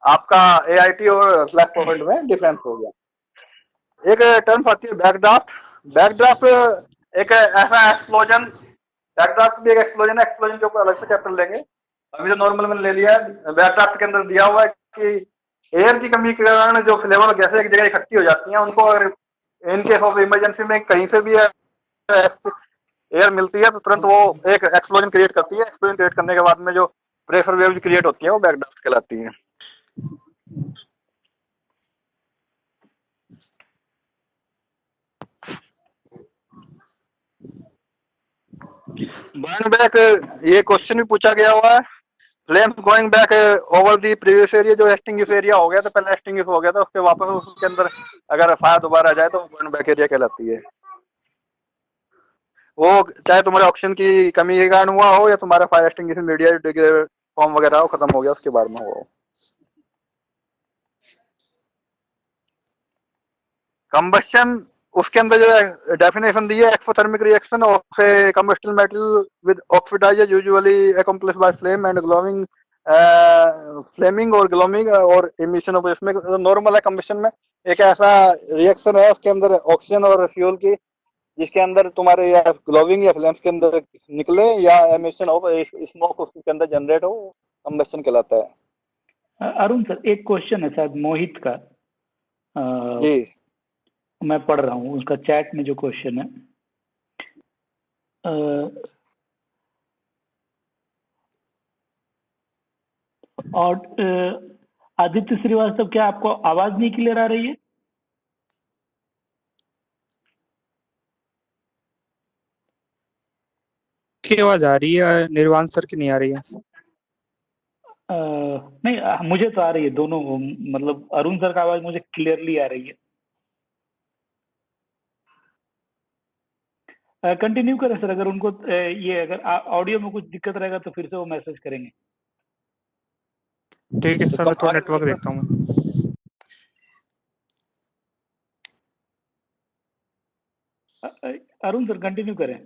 आपका AIT और फ्लैश पॉइंट में डिफरेंस हो गया। एक टर्म आती है बैकड्राफ्ट। बैकड्राफ्ट एक ऐसा एक्सप्लोजन, बैकड्राफ्ट भी एक एक्सप्लोजन है, एक्सप्लोजन के ऊपर अलग से चैप्टर लेंगे। अभी जो नॉर्मल में ले लिया है, बैकड्राफ्ट के अंदर दिया हुआ है कि एयर की कमी के कारण जो फ्लेवर गैसें एक जगह इकट्ठी हो जाती हैं, उनको अगर इन केस ऑफ इमरजेंसी में कहीं से भी एयर मिलती है तो तुरंत वो एक एक्सप्लोजन क्रिएट करती है। एक्सप्लोजन क्रिएट करने के बाद में जो प्रेशर वेव्स क्रिएट होती है वो बैकड्राफ्ट कहलाती है। बर्न बैक, ये क्वेश्चन भी पूछा गया हुआ है। Flames going back over the previous area, जो एक्सटिंग्विश एरिया हो गया था, पहले एक्सटिंग्विश हो गया था, उसके वापस उसके अंदर अगर फायर दोबारा आ जाए तो बर्न बैक एरिया कहलाती है। वो चाहे तुम्हारे ऑक्सीजन की कमी के कारण हुआ हो या तुम्हारा फायर एक्सटिंग्विशन मीडिया फॉर्म वगैरह हो खत्म हो गया उसके बाद में हुआ हो। कंबस्शन, उसके अंदर जो डेफिनेशन दी है, exothermic reaction of a combustible metal with oxidizer usually accomplished by flame and glowing, flaming और ग्लोविंग और इमिशन ऑफ, इसमें नॉर्मल है कंबस्शन में एक ऐसा रिएक्शन है उसके अंदर ऑक्सीजन और फ्यूल की, जिसके अंदर तुम्हारे या ग्लोविंग या फ्लेम्स के अंदर निकले या एमिशन हो, स्मोक उसके अंदर जनरेट हो, कंबस्शन कहलाता है। अरुण सर, एक क्वेश्चन है शायद मोहित का, जी मैं पढ़ रहा हूँ उसका चैट में जो क्वेश्चन है। और आदित्य श्रीवास्तव, क्या आपको आवाज नहीं क्लियर आ रही है? की आवाज आ रही है, निर्वाण सर की नहीं आ रही है। नहीं, मुझे तो आ रही है दोनों, मतलब अरुण सर का आवाज मुझे क्लियरली आ रही है। कंटिन्यू करें सर, अगर उनको ये अगर ऑडियो में कुछ दिक्कत रहेगा तो फिर से वो मैसेज करेंगे। ठीक है सर, मैं थोड़ा नेटवर्क देखता हूँ। अरुण सर कंटिन्यू करें।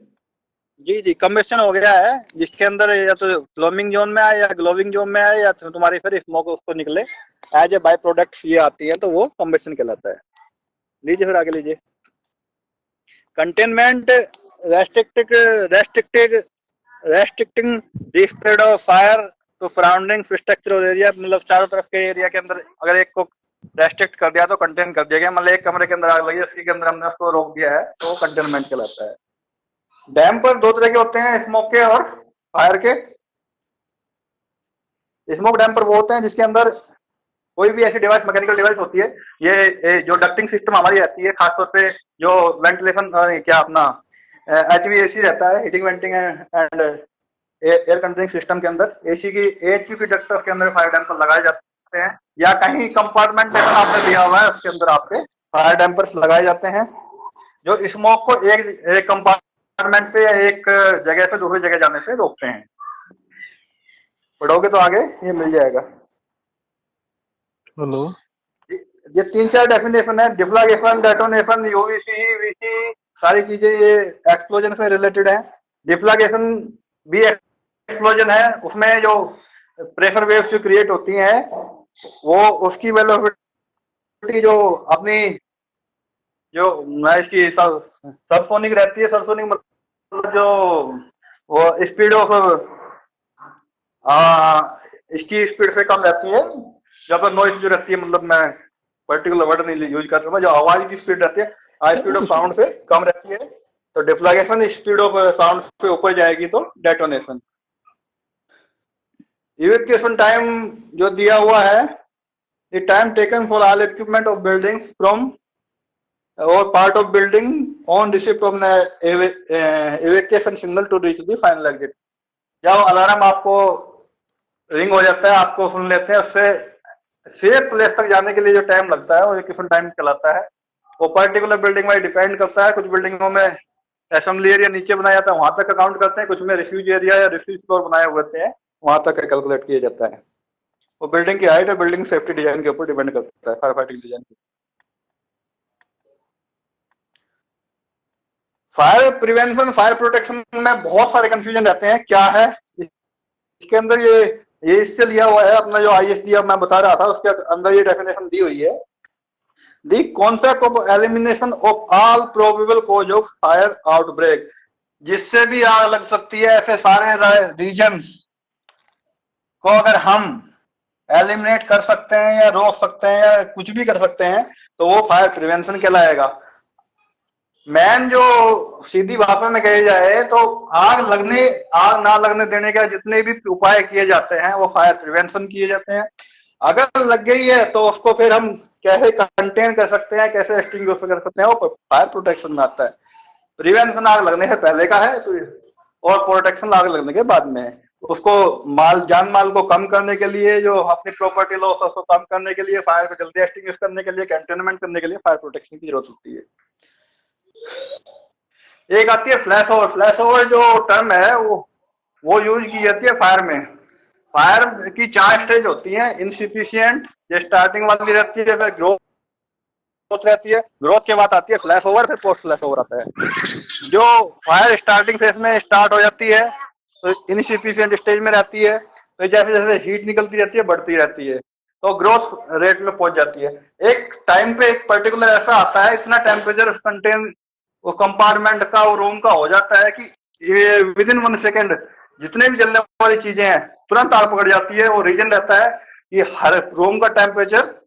जी जी, कंबेशन हो गया है जिसके अंदर या तो फ्लोमिंग जोन में आए या ग्लोविंग जोन में आए या तो तुम्हारी फिर स्मोक उसको निकले एज ए बाय प्रोडक्ट्स ये आती है, तो वो कंबेशन कहलाता है। लीजिए फिर आगे लीजिए। Containment, restricting the spread of fire to surrounding structural area, मतलब चारों तरफ के एरिया के अंदर अगर एक को रेस्ट्रिक्ट कर दिया तो कंटेन कर दिया गया, मतलब एक कमरे के अंदर आग लगी उसके अंदर हमने उसको रोक दिया है, तो कंटेनमेंट कहलाता है। डैम पर दो तरह के होते हैं, स्मोक के और फायर के। स्मोक डैम पर वो होते हैं जिसके अंदर कोई भी ऐसी डिवाइस, मैकेनिकल डिवाइस होती है, ये जो डक्टिंग सिस्टम हमारी रहती है, खासतौर से जो वेंटिलेशन क्या अपना HVAC रहता है, heating venting and air conditioning system के अंदर एसी की HV की डक्ट उसके अंदर फायर डैम्पर लगाए जाते हैं, या कहीं कंपार्टमेंट आपने दिया हुआ है उसके अंदर आपके फायर डैम्पर्स लगाए जाते हैं, जो स्मोक को एक कंपार्टमेंट से या एक जगह से दूसरी जगह जाने से रोकते हैं। पढ़ोगे तो आगे ये मिल जाएगा। हेलो, ये 3-4 डेफिनेशन है, डिफ्लागेशन, डेटोनेशन, यूवीसी, वीसी, सारी चीजें ये एक्सप्लोजन से रिलेटेड है। डिफ्लागेशन भी एक्सप्लोजन है, उसमें जो प्रेशर वेव्स क्रिएट होती हैं वो उसकी वेलोसिटी जो अपनी जो इसकी सबसोनिक रहती है, सबसोनिक मतलब जो वो स्पीड ऑफ इसकी स्पीड से कम रहती है, जब नॉइस जो रहती है, मतलब मैं पर्टिकुलर वर्ड नहीं यूज कर रहा हूँ, जो आवाज की स्पीड रहती है स्पीड ऑफ साउंड से कम रहती है, तो डिफ्लागेशन स्पीड ऑफ साउंड से ऊपर जाएगी तो डेटोनेशन। इवैक्यूएशन टाइम जो दिया हुआ है, the time taken for all equipment of buildings from और part of building on receipt of evacuation signal to reach the final exit. जब अलार्म आपको रिंग हो जाता है, आपको सुन लेते हैं, उससे सेफ प्लेस तक जाने के लिए जो टाइम लगता है वो इवैक्यूएशन टाइम कहलाता है। वो पर्टिकुलर बिल्डिंग में डिपेंड करता है, कुछ बिल्डिंगों में असेंबली एरिया नीचे बनाया जाता है, वहां तक काउंट करते हैं, कुछ में रिफ्यूज एरिया या रिफ्यूज फ्लोर बनाए हुए होते हैं, वहां तक कैलकुलेट किया जाता है। वो बिल्डिंग की हाइट और बिल्डिंग सेफ्टी डिजाइन के ऊपर डिपेंड करता है, fire fighting design. Fire prevention, fire protection में बहुत सारे कंफ्यूजन रहते हैं, क्या है इसके अंदर। ये इससे लिया हुआ है अपना जो ISD अब मैं बता रहा था, उसके अंदर ये डेफिनेशन दी हुई है, the concept of elimination of all probable cause of fire outbreak. जिससे भी आग लग सकती है, ऐसे सारे रीजन्स को अगर हम एलिमिनेट कर सकते हैं या रोक सकते हैं या कुछ भी कर सकते हैं, तो वो फायर प्रिवेंशन कहलाएगा। मैन जो सीधी भाषा में कही जाए तो आग ना लगने देने का जितने भी उपाय किए जाते हैं वो फायर प्रिवेंशन किए जाते हैं। अगर लग गई है तो उसको फिर हम कैसे कंटेन कर सकते हैं, कैसे एक्सटिंग्विश कर सकते हैं, वो फायर प्रोटेक्शन में आता है। प्रिवेंशन आग लगने से पहले का है, तो और प्रोटेक्शन आग लगने के बाद में। उसको जान माल को कम करने के लिए, जो अपनी प्रॉपर्टी लॉस उसको कम करने के लिए, फायर को जल्दी एक्सटिंग्विश करने के लिए, कंटेनमेंट करने के लिए फायर प्रोटेक्शन की जरूरत होती है। एक आती है फ्लैश ओवर। फ्लैश ओवर जो टर्म है वो यूज की जाती है फायर में। फायर की 4 स्टेज होती हैं। इनसिफिशिएंट, ये स्टार्टिंग वाली रहती है, फिर ग्रोथ रहती है, ग्रोथ के बाद आती है फ्लैश ओवर, फिर पोस्ट फ्लैश ओवर आता है। जो फायर स्टार्टिंग फेज में स्टार्ट हो जाती है तो इनसिफिशिएंट स्टेज में रहती है, तो जैसे जैसे हीट निकलती रहती है बढ़ती रहती है तो ग्रोथ रेट में पहुंच जाती है। एक टाइम पे एक पर्टिकुलर ऐसा आता है, इतना टेम्परेचर उस कंपार्टमेंट का और रूम का हो जाता है कि ये विद इन 1 सेकेंड जितने भी जलने वाली चीजें हैं तुरंत आग पकड़ जाती है। और रीजन रहता है कि हर रूम का टेम्परेचर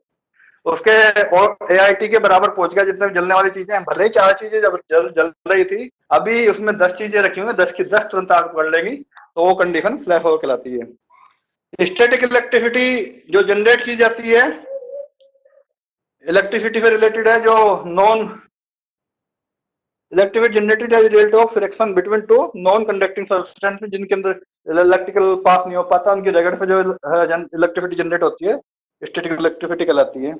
उसके और एआईटी के बराबर पहुंच गया। जितने भी जलने वाली चीजें हैं, भले ही 4 चीजें जब जल रही थी, अभी उसमें 10 चीजें रखी हुई, 10 की 10 तुरंत आग पकड़ लेगी, तो वो कंडीशन फ्लैश ओवर कहलाती है। स्टैटिक इलेक्ट्रिसिटी जो जनरेट की जाती है, इलेक्ट्रिसिटी से रिलेटेड है, जो non electricity generated as result of friction between two non conducting substance, जिनके अंदर इलेक्ट्रिकल पास नहीं हो पाता, उनकी रगड़ से जो इलेक्ट्रिसिटी जनरेट होती है स्टैटिक इलेक्ट्रिसिटी कहलाती है।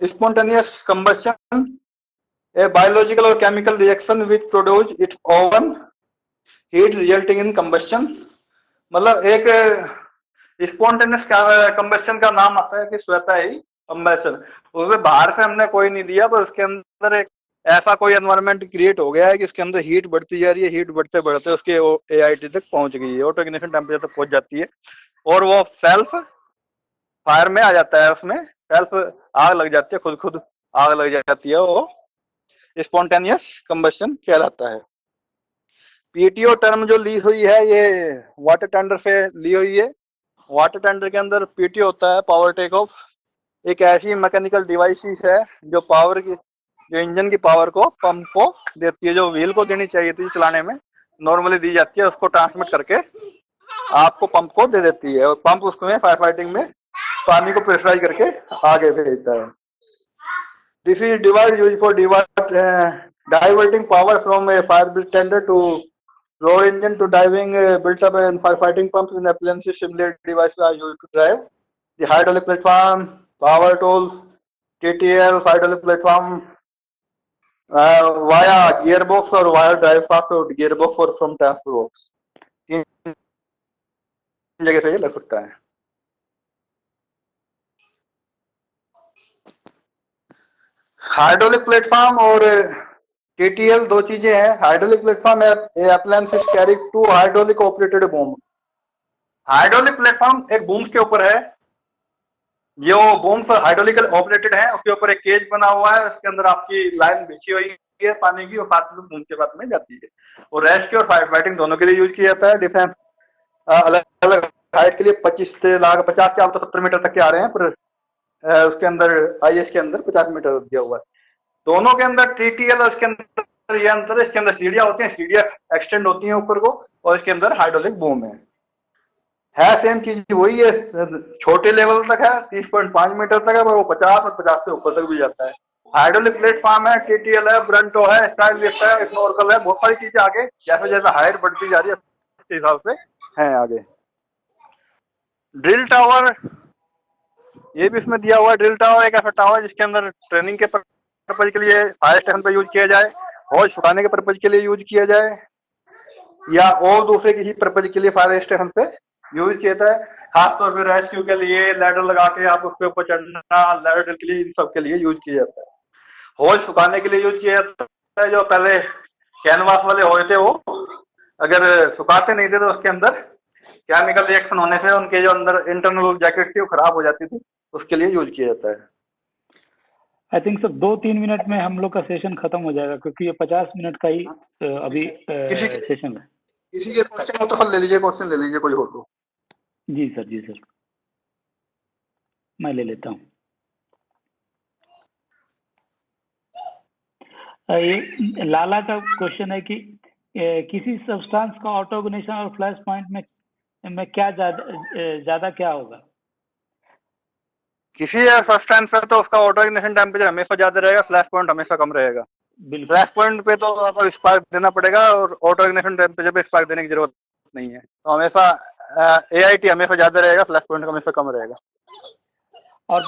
Spontaneous combustion, a biological or chemical reaction which produce its own heat resulting in combustion। मतलब एक स्पॉन्टेनियस कंबस्शन का नाम आता है कि स्वतः ही कंबस्शन, उसमें बाहर से हमने कोई नहीं दिया, पर उसके अंदर एक ऐसा कोई एनवायरनमेंट क्रिएट हो गया है कि उसके अंदर हीट बढ़ती जा रही है, हीट बढ़ते बढ़ते उसके एआईटी तक पहुंच गई है, ऑटो इग्निशन टेम्परेचर तक पहुंच जाती है और वो सेल्फ फायर में आ जाता है। उसमें सेल्फ आग लग जाती है, खुद आग लग जाती है, वो स्पॉन्टेनियस कंबस्शन कहलाता है। पीटीओ टर्म जो ली हुई है ये वाटर टेंडर से ली हुई है। वाटर टेंडर के अंदर पीटीओ होता है पावर टेक ऑफ, एक ऐसी मैकेनिकल डिवाइस है जो पावर की, जो इंजन की पावर को पंप को देती है, जो व्हील को देनी चाहिए थी चलाने में नॉर्मली दी जाती है, उसको ट्रांसमिट करके आपको पंप को दे देती है और पंप उसमें फायर फाइटिंग में पानी को प्रेशराइज करके आगे भेजता है। This is device use for diverting power from a fire tender to road engine to diving built up and firefighting pumps and appliances. Similar devices are used to drive the hydraulic platform, power tools, TTL, hydraulic platform via gearbox or wire drive shaft or gearbox or from transfer box। 3 जगह से ये लग सकता है। Hydraulic platform और TTL 2 चीजें हैं। Hydraulic platform appliances carry 2 hydraulic operated boom. Hydraulic platform एक बूम्स के ऊपर है, जो बूम्स हाइड्रोलिकल ऑपरेटेड है, उसके ऊपर एक केज बना हुआ है, उसके अंदर आपकी लाइन बिछी हुई है पानी की और साथ में बूम के बाद में जाती है और रेस्क्यू और फायर फाइटिंग दोनों के लिए यूज किया जाता है। डिफेंस अलग अलग हाइट के लिए 25 से लाख 50 के आप तो 70 मीटर तक के आ रहे हैं, पर उसके अंदर IS के अंदर 50 मीटर दिया हुआ है। दोनों के अंदर TTL और इसके अंदर ये अंतर है, इसके अंदर सीढ़ियां होती हैं, सीढ़ियां एक्सटेंड होती हैं ऊपर को, और इसके अंदर हाइड्रोलिक बूम है सेम चीज वही है, छोटे लेवल तक है 30.5 मीटर तक है, पर वो 50 और 50 से ऊपर तक भी जाता है। हाइड्रोलिक प्लेटफॉर्म है, TTL है, ब्रंटो है, स्टाइल लिफ्ट है, स्नॉर्कल है, बहुत सारी चीजें आगे जैसे जैसे हाइट बढ़ती जा रही है उसके हिसाब से है आगे। ड्रिल टावर, ये भी इसमें दिया हुआ है। ड्रिल टावर एक ऐसा टावर जिसके अंदर ट्रेनिंग के पर्पज के लिए फायर स्टेशन पर यूज किया जाए, हौज छुटाने के पर्पज के लिए यूज किया जाए, या और दूसरे किसी पर्पज के लिए फायर स्टेशन पे यूज किया जाता है। खासतौर पर रेस्क्यू के लिए लैडर लगा के आप उसके ऊपर चढ़ना, लैडर के लिए, इन सब के लिए यूज किया जाता है। हौज छुटाने के लिए यूज किया जाता है। जो पहले कैनवास वाले हौज थे वो अगर सुखाते नहीं थे तो उसके अंदर केमिकल रिएक्शन होने से उनके जो अंदर इंटरनल जैकेट थी वो खराब हो जाती थी, उसके लिए यूज किया जाता है। आई थिंक सर 2-3 मिनट में हम लोग का सेशन खत्म हो जाएगा, क्योंकि ये 50 मिनट का ही अभी सेशन है। किसी के क्वेश्चन हो तो फिर ले लीजिए, क्वेश्चन ले लीजिए कोई हो तो। जी सर मैं ले लेता हूँ। ये लाला का क्वेश्चन है कि किसी सब्सटेंस का ऑटो इग्निशन और फ्लैश पॉइंट में क्या ज्यादा क्या होगा? किसी सब्सटेंस पर तो उसका ऑटो इग्निशन टेम्परेचर हमेशा ज्यादा रहेगा, फ्लैश पॉइंट हमेशा कम रहेगा। बिल्कुल फ्लैश पॉइंट पे तो आपको स्पार्क देना पड़ेगा और ऑटो इग्निशन टेम्परेचर पे स्पार्क देने की जरूरत नहीं है। तो हमेशा AIT हमेशा ज्यादा रहेगा, फ्लैश पॉइंट का हमेशा कम रहेगा। और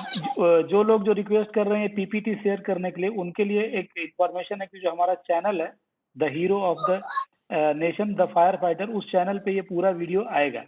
जो लोग जो रिक्वेस्ट कर रहे हैं पीपीटी शेयर करने के लिए, उनके लिए एक इंफॉर्मेशन है कि जो हमारा चैनल है the hero of the nation the fire fighter, उस चैनल पे ये पूरा वीडियो आएगा।